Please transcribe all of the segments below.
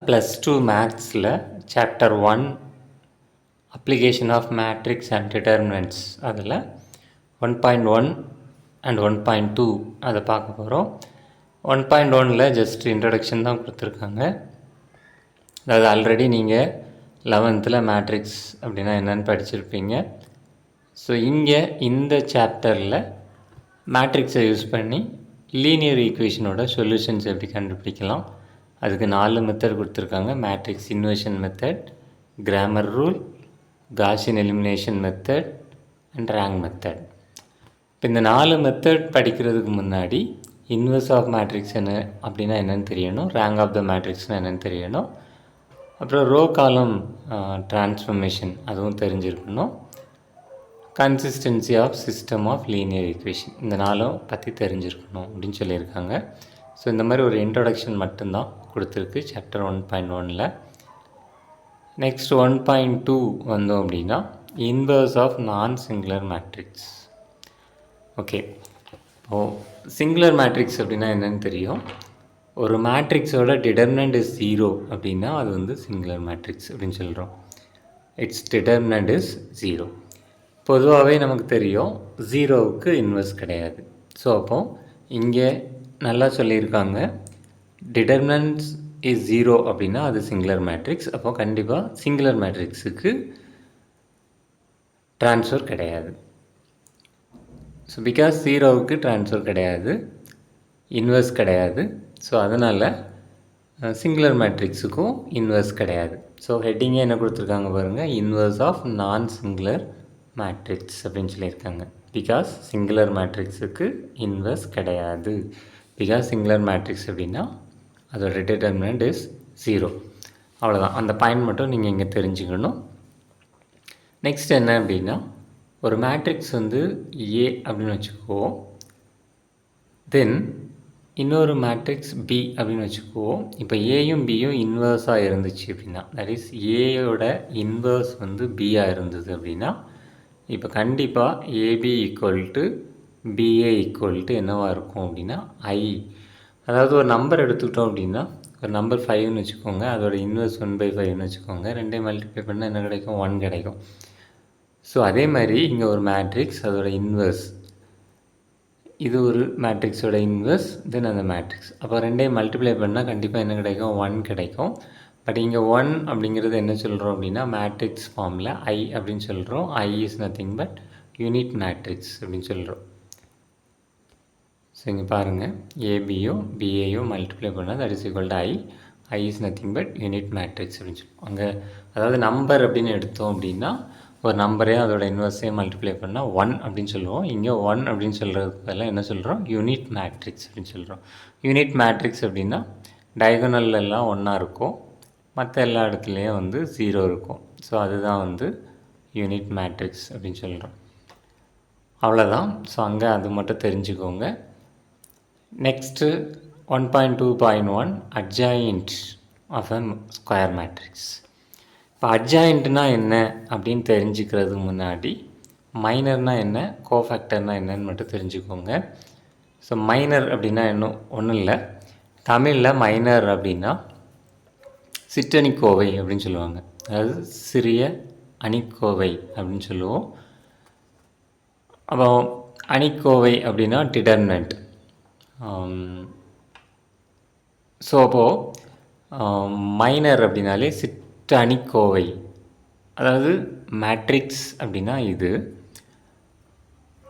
+2 மேத்ஸில் chapter 1 application of matrix and determinants அதில் 1.1 and 1.2 அதை பார்க்க போகிறோம். 1.1ல் ஜஸ்ட் இன்ட்ரடக்ஷன் தான் கொடுத்துருக்காங்க. அதாவது ஆல்ரெடி நீங்கள் 11th மேட்ரிக்ஸ் அப்படின்னா என்னென்னு படிச்சிருப்பீங்க. ஸோ இங்கே இந்த சாப்டரில் மேட்ரிக்ஸை யூஸ் பண்ணி லீனியர் ஈக்குவேஷனோட சொல்யூஷன்ஸ் எப்படி கண்டுபிடிக்கலாம், அதுக்கு 4 மெத்தட் கொடுத்துருக்காங்க. Matrix inversion method, grammar rule, Gaussian elimination method and rank method. இப்போ இந்த 4 மெத்தட் படிக்கிறதுக்கு முன்னாடி இன்வர்ஸ் ஆஃப் மேட்ரிக்ஸ் என்ன அப்படின்னா என்னென்னு தெரியணும், ரேங்க் ஆஃப் த மேட்ரிக்ஸ்னால் என்னென்னு தெரியணும், அப்புறம் ரோ காலம் டிரான்ஸ்ஃபர்மேஷன் அதுவும் தெரிஞ்சிருக்கணும், consistency of system of linear equation இந்த 4 பற்றி தெரிஞ்சிருக்கணும் அப்படின்னு சொல்லியிருக்காங்க. ஸோ இந்த மாதிரி ஒரு இன்ட்ரடக்ஷன் மட்டும்தான் கொடுத்துருக்கு சாப்டர் 1.1ல். நெக்ஸ்ட் 1.2 வந்தோம் அப்படின்னா inverse of non singular matrix. Okay, இப்போது சிங்குலர் மேட்ரிக்ஸ் அப்படின்னா என்னென்னு தெரியும். ஒரு மேட்ரிக்ஸோட டிடர்மினன்ட் இஸ் 0 அப்படின்னா அது வந்து சிங்குலர் மேட்ரிக்ஸ் அப்படின்னு சொல்கிறோம். It's determinant is 0. பொதுவாகவே நமக்கு தெரியும் 0வுக்கு இன்வர்ஸ் கிடையாது. ஸோ அப்போது இங்கே நல்லா சொல்லியிருக்காங்க, டிடர்மினன்ட்ஸ் இஸ் 0 அப்படின்னா அது சிங்குலர் மேட்ரிக்ஸ். அப்போது கண்டிப்பாக சிங்குலர் மேட்ரிக்ஸுக்கு ட்ரான்ஸ்ஃபர் கிடையாது. ஸோ பிகாஸ் 0வுக்கு ட்ரான்ஸ்ஃபர் கிடையாது, இன்வர்ஸ் கிடையாது. ஸோ அதனால் சிங்குலர் மேட்ரிக்ஸுக்கும் இன்வர்ஸ் கிடையாது. ஸோ ஹெட்டிங்கே என்ன கொடுத்துருக்காங்க பாருங்கள், inverse of non singular matrix அப்படின்னு சொல்லியிருக்காங்க. பிகாஸ் சிங்குலர் மேட்ரிக்ஸுக்கு இன்வர்ஸ் கிடையாது. பிகாஸ் சிங்குலர் மேட்ரிக்ஸ் அப்படின்னா அதோட டிடர்மினன்ட் இஸ் 0. அவ்வளோதான், அந்த பாயிண்ட் மட்டும் நீங்கள் இங்கே தெரிஞ்சுக்கணும். நெக்ஸ்ட் என்ன அப்படின்னா, ஒரு மேட்ரிக்ஸ் வந்து ஏ அப்படின்னு வச்சுக்குவோம், தென் இன்னொரு மேட்ரிக்ஸ் பி அப்படின்னு வச்சுக்குவோம். இப்போ ஏயும் பியும் இன்வர்ஸாக இருந்துச்சு அப்படின்னா, தட் இஸ் ஏயோட இன்வர்ஸ் வந்து பியாக இருந்தது அப்படின்னா, இப்போ கண்டிப்பாக AB equal to BA equal to என்னவாக இருக்கும் அப்படின்னா ஐ. அதாவது ஒரு நம்பர் எடுத்துக்கிட்டோம் அப்படின்னா, ஒரு நம்பர் 5ன்னு வச்சுக்கோங்க, அதோட இன்வர்ஸ் 1/5ன்னு வச்சுக்கோங்க. ரெண்டையும் மல்டிப்ளை பண்ணால் என்ன கிடைக்கும், 1 கிடைக்கும். ஸோ அதே மாதிரி இங்கே ஒரு மேட்ரிக்ஸ், அதோட இன்வர்ஸ், இது ஒரு மேட்ரிக்ஸோட இன்வர்ஸ், தென் அந்த மேட்ரிக்ஸ். அப்போ ரெண்டையும் மல்டிப்ளை பண்ணால் கண்டிப்பாக என்ன கிடைக்கும், 1 கிடைக்கும். பட் இங்கே 1 அப்படிங்கிறது என்ன சொல்கிறோம் அப்படின்னா மேட்ரிக்ஸ் ஃபார்மில் ஐ அப்படின்னு சொல்கிறோம். I is nothing but unit matrix அப்படின்னு சொல்கிறோம். ஸோ இங்கே பாருங்கள், ஏபியோ பிஏயோ மல்டிப்ளை பண்ணால் that is equal to I. I is nothing but unit matrix அப்படின்னு சொல்லுவோம். அங்கே அதாவது நம்பர் அப்படின்னு எடுத்தோம் அப்படின்னா ஒரு நம்பரே அதோட இன்வர்ஸையும் மல்டிப்ளை பண்ணால் 1 அப்படின்னு சொல்லுவோம். இங்கே 1 அப்படின்னு சொல்கிறதுக்கு பதிலாக என்ன சொல்கிறோம், யூனிட் மேட்ரிக்ஸ் அப்படின்னு சொல்கிறோம். யூனிட் மேட்ரிக்ஸ் அப்படின்னா டயகனல் எல்லாம் ஒன்றா இருக்கும், மற்ற எல்லா இடத்துலையும் வந்து 0 இருக்கும். ஸோ அதுதான் வந்து யூனிட் மேட்ரிக்ஸ் அப்படின்னு சொல்கிறோம். அவ்வளோதான். ஸோ அங்கே அது மட்டும் தெரிஞ்சுக்கோங்க. Next 1.2.1 adjoint of a square matrix. இப்போ அட்ஜாயிண்ட்னால் என்ன அப்படின்னு தெரிஞ்சுக்கிறதுக்கு முன்னாடி மைனர்னால் என்ன, கோஃபேக்டர்னால் என்னன்னு மட்டும் தெரிஞ்சுக்கோங்க. ஸோ மைனர் அப்படின்னா இன்னும் ஒன்றும் இல்லை, தமிழில் மைனர் அப்படின்னா சிற்றணிக்கோவை அப்படின்னு சொல்லுவாங்க. அதாவது சிறிய அணிக்கோவை அப்படின்னு சொல்லுவோம். அப்போ அணிக்கோவை அப்படின்னா டிடர்மினன்ட். ஸோ அப்போது மைனர் அப்படின்னாலே சிற்றணிக்கோவை, அதாவது மேட்ரிக்ஸ் அப்படின்னா இது,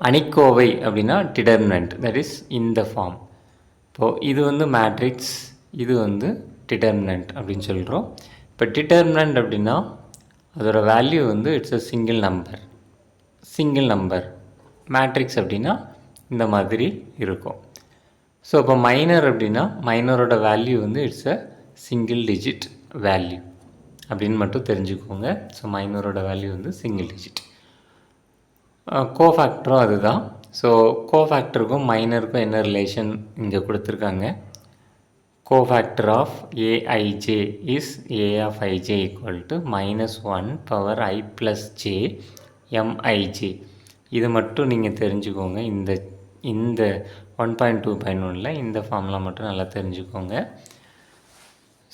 அணிக்கோவை அப்படின்னா டிடர்மினன்ட், தட் இஸ் இந்த ஃபார்ம். இப்போது இது வந்து மேட்ரிக்ஸ், இது வந்து டிடர்மினன்ட் அப்படின்னு சொல்கிறோம். இப்போ டிடர்மினன்ட் அப்படின்னா அதோட வேல்யூ வந்து it's a single number. Matrix அப்படின்னா இந்த மாதிரி இருக்கும். ஸோ இப்போ மைனர் அப்படின்னா மைனரோட வேல்யூ வந்து it's a single digit value அப்படின்னு மட்டும் தெரிஞ்சுக்கோங்க. ஸோ மைனரோட வேல்யூ வந்து சிங்கிள் டிஜிட். கோஃபேக்டரும் அதுதான். ஸோ கோஃபேக்டருக்கும் மைனருக்கும் என்ன ரிலேஷன் இங்கே கொடுத்துருக்காங்க, cofactor of aij is a of ij equal to -1 power I plus j mij. இது மட்டும் நீங்கள் தெரிஞ்சுக்கோங்க. இந்த 1.2.1ல் இந்த ஃபார்முலா மட்டும் நல்லா தெரிஞ்சுக்கோங்க.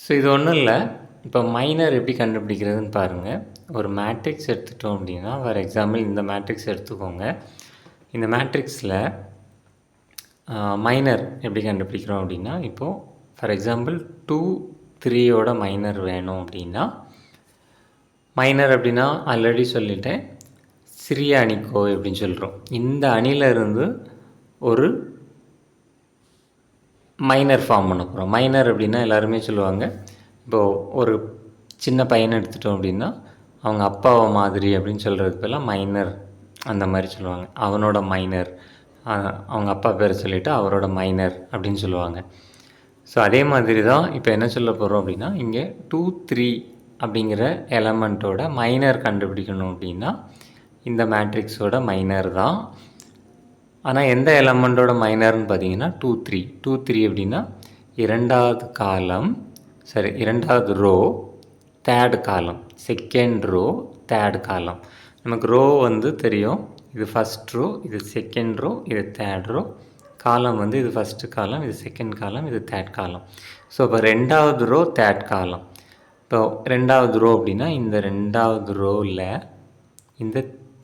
ஸோ இது ஒன்றும் இல்லை. இப்போ மைனர் எப்படி கண்டுபிடிக்கிறதுன்னு பாருங்கள். ஒரு மேட்ரிக்ஸ் எடுத்துட்டோம் அப்படின்னா, ஃபார் எக்ஸாம்பிள் இந்த மேட்ரிக்ஸ் எடுத்துக்கோங்க. இந்த மேட்ரிக்ஸில் மைனர் எப்படி கண்டுபிடிக்கிறோம் அப்படின்னா, இப்போது ஃபார் எக்ஸாம்பிள் 2, 3யோட மைனர் வேணும் அப்படின்னா, மைனர் அப்படின்னா ஆல்ரெடி சொல்லிட்டேன், சிறிய அணிக்கோவை அப்படின்னு சொல்கிறோம். இந்த அணியிலிருந்து ஒரு மைனர் ஃபார்ம் பண்ண போகிறோம். மைனர் அப்படின்னா எல்லாருமே சொல்லுவாங்க, இப்போது ஒரு சின்ன பையனை எடுத்துட்டோம் அப்படின்னா அவங்க அப்பாவை மாதிரி அப்படின்னு சொல்கிறதுக்கு பதிலாக மைனர் அந்த மாதிரி சொல்லுவாங்க. அவனோட மைனர், அவங்க அப்பா பேர் சொல்லிவிட்டு அவரோட மைனர் அப்படின்னு சொல்லுவாங்க. ஸோ அதே மாதிரி தான் இப்போ என்ன சொல்ல போகிறோம் அப்படின்னா, இங்கே 2, 3 அப்படிங்கிற எலமெண்ட்டோட மைனர் கண்டுபிடிக்கணும் அப்படின்னா இந்த மேட்ரிக்ஸோட மைனர் தான். ஆனால் எந்த எலமெண்ட்டோட மைனர்னு பார்த்தீங்கன்னா 2, 3. 2, 3 அப்படின்னா இரண்டாவது row third column, second row third column. நமக்கு ரோ வந்து தெரியும், இது ஃபஸ்ட் ரோ, இது செகண்ட் ரோ, இது தேர்ட் ரோ. காலம் வந்து இது ஃபஸ்ட்டு காலம், இது செகண்ட் காலம், இது தேர்ட் காலம். ஸோ இப்போ ரெண்டாவது ரோ தேர்ட் காலம். இப்போ ரெண்டாவது ரோ அப்படின்னா இந்த ரெண்டாவது ரோவில் இந்த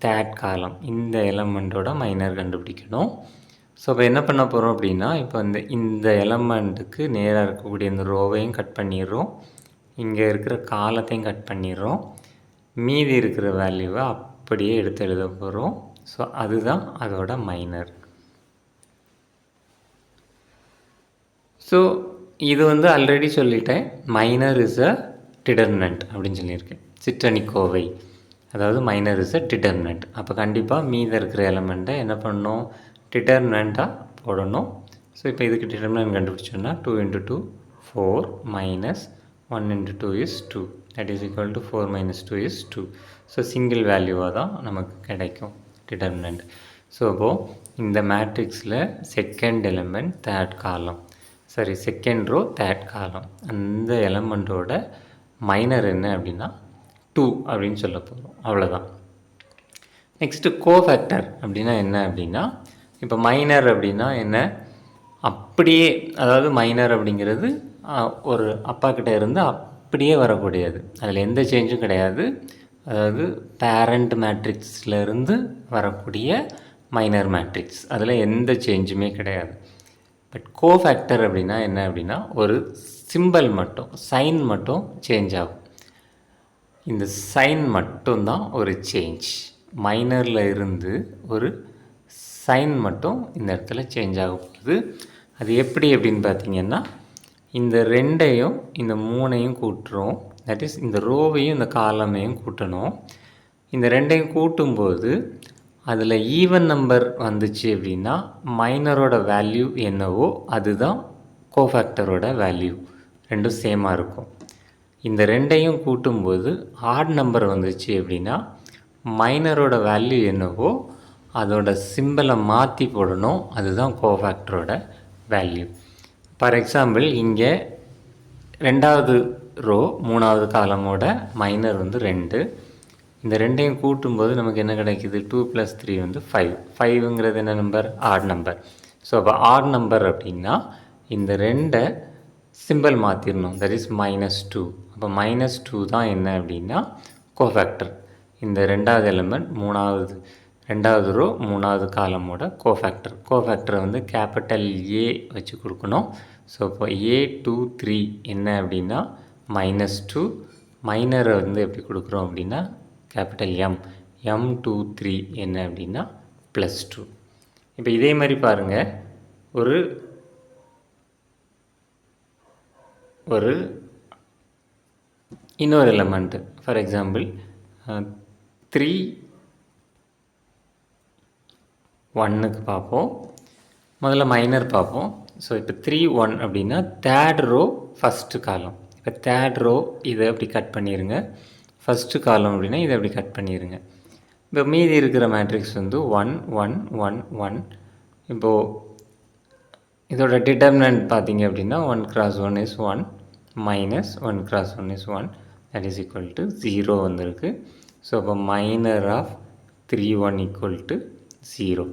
தேர்ட் காலம், இந்த எலமெண்ட்டோட மைனர் கண்டுபிடிக்கணும். ஸோ இப்போ என்ன பண்ண போகிறோம் அப்படின்னா, இப்போ இந்த எலமெண்ட்டுக்கு நேராக இருக்கக்கூடிய இந்த ரோவையும் கட் பண்ணிடுறோம், இங்கே இருக்கிற காலத்தையும் கட் பண்ணிடுறோம், மீதி இருக்கிற வேல்யூவை அப்படியே எடுத்து எழுத போகிறோம். ஸோ அதுதான் அதோட மைனர். ஸோ இது வந்து ஆல்ரெடி சொல்லிட்டேன், மைனர் இஸ் அ டிடர்மினன்ட் அப்படின்னு சொல்லியிருக்கேன். சிற்றணிக்கோவை, அதாவது மைனர் இஸ் அ டிடர்மினன்ட். அப்போ கண்டிப்பாக மீதி இருக்கிற எலமெண்ட்டை என்ன பண்ணணும், டிடர்மினண்ட்டாக போடணும். ஸோ இப்போ இதுக்கு determinant கண்டுபிடிச்சோன்னா 2 × 2 4 minus 1 × 2 is 2, that is equal to 4 minus 2 is 2. So single வேல்யூவாக தான் நமக்கு கிடைக்கும் டிடர்மினன்ட். ஸோ இப்போது இந்த மேட்ரிக்ஸில் second element third column, second row third column, அந்த எலமெண்ட்டோட மைனர் என்ன அப்படின்னா 2 அப்படின்னு சொல்ல போகிறோம். அவ்வளோதான். நெக்ஸ்ட்டு கோஃபேக்டர் அப்படின்னா என்ன அப்படின்னா, இப்போ மைனர் அப்படின்னா என்ன, அப்படியே, அதாவது மைனர் அப்படிங்கிறது ஒரு அப்பா கிட்ட இருந்து அப்படியே வரக்கூடியது, அதில் எந்த சேஞ்சும் கிடையாது. அதாவது பேரண்ட் மேட்ரிக்ஸ்லேருந்து வரக்கூடிய மைனர் மேட்ரிக்ஸ், அதில் எந்த சேஞ்சுமே கிடையாது. பட் கோஃபேக்டர் அப்படின்னா என்ன அப்படின்னா, ஒரு சிம்பல் மட்டும், சைன் மட்டும் சேஞ்ச் ஆகும். இந்த சைன் மட்டும்தான் ஒரு சேஞ்ச். மைனரில் இருந்து ஒரு சைன் மட்டும் இந்த இடத்துல சேஞ்ச் ஆக போகுது. அது எப்படி அப்படின்னு பார்த்தீங்கன்னா, இந்த 2ஐயும் இந்த 3ஐயும் கூட்டுறோம். தட் இஸ் இந்த ரோவையும் இந்த காலமையும் கூட்டணும். இந்த 2ஐயும் கூட்டும்போது அதில் ஈவன் நம்பர் வந்துச்சு அப்படின்னா மைனரோட வேல்யூ என்னவோ அதுதான் கோஃபேக்டரோட வேல்யூ, ரெண்டும் சேமாக இருக்கும். இந்த 2ஐயும் கூட்டும்போது ஆட் நம்பர் வந்துச்சு அப்படின்னா மைனரோட வேல்யூ என்னவோ அதோட சிம்பிளை மாற்றி போடணும், அதுதான் கோஃபேக்டரோட வேல்யூ. ஃபார் எக்ஸாம்பிள் இங்கே ரெண்டாவது ரோ மூணாவது காலமோட மைனர் வந்து 2. இந்த 2ஐயும் கூட்டும்போது நமக்கு என்ன கிடைக்கிது, 2 + 3 வந்து 5. 5ங்கிறது என்ன நம்பர், ஆட் நம்பர். ஸோ அப்போ ஆட் நம்பர் அப்படின்னா இந்த 2ஐ சிம்பிள் மாற்றிடணும், தட் இஸ் -2. அப்போ -2 தான் என்ன அப்படின்னா கோஃபேக்டர். இந்த ரெண்டாவது எலிமெண்ட் ரெண்டாவது ரோ மூணாவது காலமோட கோஃபேக்டரை வந்து கேபிட்டல் ஏ வச்சு கொடுக்கணும். ஸோ இப்போ A23 என்ன அப்படின்னா -2, மைனரை வந்து எப்படி கொடுக்குறோம் அப்படின்னா கேபிட்டல் M23 என்ன அப்படின்னா +2. இப்போ இதே மாதிரி பாருங்கள், ஒரு இன்னொரு எலமெண்ட்டு, ஃபார் எக்ஸாம்பிள் 3, 1க்கு பார்ப்போம். முதல்ல மைனர் பார்ப்போம். ஸோ இப்போ 3, 1 அப்படின்னா தேர்ட் ரோ ஃபஸ்ட்டு காலம். இப்போ தேர்ட் ரோ இதை அப்படி கட் பண்ணிடுங்க, ஃபஸ்ட்டு காலம் அப்படின்னா இதை அப்படி கட் பண்ணிடுங்க. இப்போ மீதி இருக்கிற மேட்ரிக்ஸ் வந்து 1, 1, 1, 1. இப்போது இதோட டிட்டர்மினன்ட் பார்த்தீங்க அப்படின்னா 1 × 1 is 1 minus 1 × 1 is 1, that is equal to 0 வந்திருக்கு. ஸோ இப்போ மைனர் ஆஃப் 3, 1 equal to 0.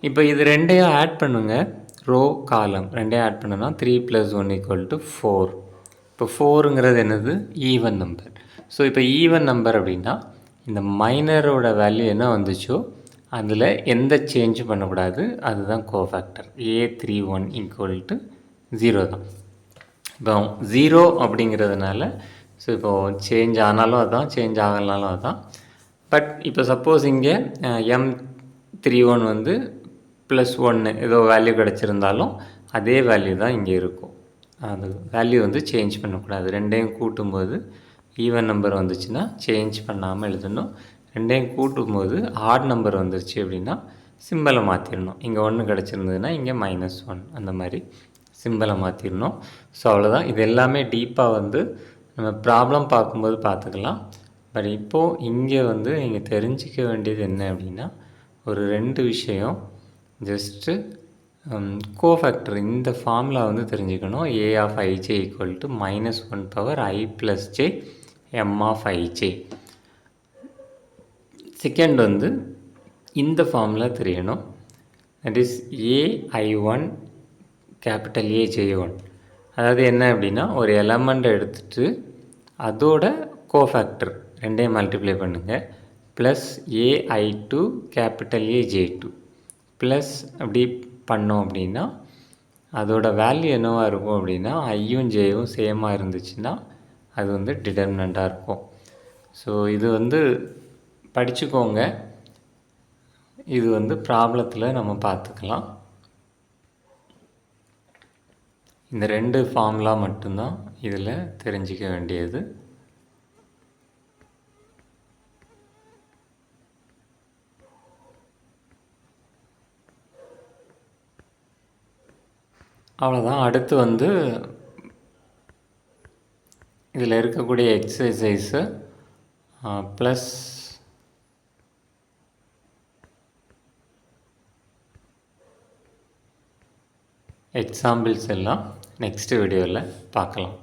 இப்போ இது ரெண்டையும் ஆட் பண்ணுங்கள், ரோ காலம் ரெண்டையும் ஆட் பண்ணோன்னா 3 + 1 = 4. இப்போ 4ங்கிறது என்னது? Even number. ஸோ இப்போ ஈவன் நம்பர் அப்படின்னா இந்த மைனரோட வேல்யூ என்ன வந்துச்சோ அதில் எந்த சேஞ்சும் பண்ணக்கூடாது. அதுதான் கோஃபேக்டர். A31 = 0 தான். இப்போ 0 அப்படிங்கிறதுனால ஸோ இப்போது சேஞ்ச் ஆனாலும் அதுதான், சேஞ்ச் ஆகலனாலும் அதுதான். பட் இப்போ சப்போஸ் இங்கே M31 வந்து +1 ஏதோ வேல்யூ கிடச்சிருந்தாலும் அதே வேல்யூ தான் இங்கே இருக்கும். அந்த வேல்யூ வந்து சேஞ்ச் பண்ணக்கூடாது. ரெண்டையும் கூட்டும்போது ஈவன் நம்பர் வந்துச்சுன்னா சேஞ்ச் பண்ணாமல் எழுதணும். ரெண்டையும் கூட்டும்போது ஆட் நம்பர் வந்துருச்சு அப்படின்னா சிம்பிளை மாற்றிடணும். இங்கே 1 கிடச்சிருந்ததுன்னா இங்கே -1 அந்த மாதிரி சிம்பிளை மாற்றிடணும். ஸோ அவ்வளோதான். இது எல்லாமே டீப்பாக வந்து நம்ம ப்ராப்ளம் பார்க்கும்போது பார்த்துக்கலாம். பட் இப்போது இங்கே வந்து நீங்கள் தெரிஞ்சிக்க வேண்டியது என்ன அப்படின்னா ஒரு 2 விஷயம். ஜஸ்ட்டு கோஃபேக்டர் இந்த ஃபார்முலா வந்து தெரிஞ்சுக்கணும். A(ij) = -1/i + j M(ij). Second வந்து இந்த ஃபார்முலா தெரியணும். That is AI1 AJ1. அதாவது என்ன அப்படின்னா ஒரு எலமெண்ட்டை எடுத்துகிட்டு அதோட கோஃபேக்டர் ரெண்டையும் மல்டிப்ளை பண்ணுங்கள் ப்ளஸ் AI2 AJ2 ப்ளஸ் அப்படி பண்ணோம் அப்படின்னா அதோட வேல்யூ என்னவாக இருக்கும் அப்படின்னா ஐயும் ஜேயும் சேமாக இருந்துச்சுன்னா அது வந்து டிட்டர்மினண்ட்டாக இருக்கும். ஸோ இது வந்து படிச்சுக்கோங்க. இது வந்து ப்ராப்ளத்தில் நம்ம பார்த்துக்கலாம். இந்த 2 ஃபார்முலா மட்டும்தான் இதில் தெரிஞ்சிக்க வேண்டியது. அவ்வளோதான். அடுத்து வந்து இதில் இருக்கக்கூடிய எக்ஸசைஸு ப்ளஸ் எக்ஸாம்பிள்ஸ் எல்லாம் நெக்ஸ்ட் வீடியோவில் பார்க்கலாம்.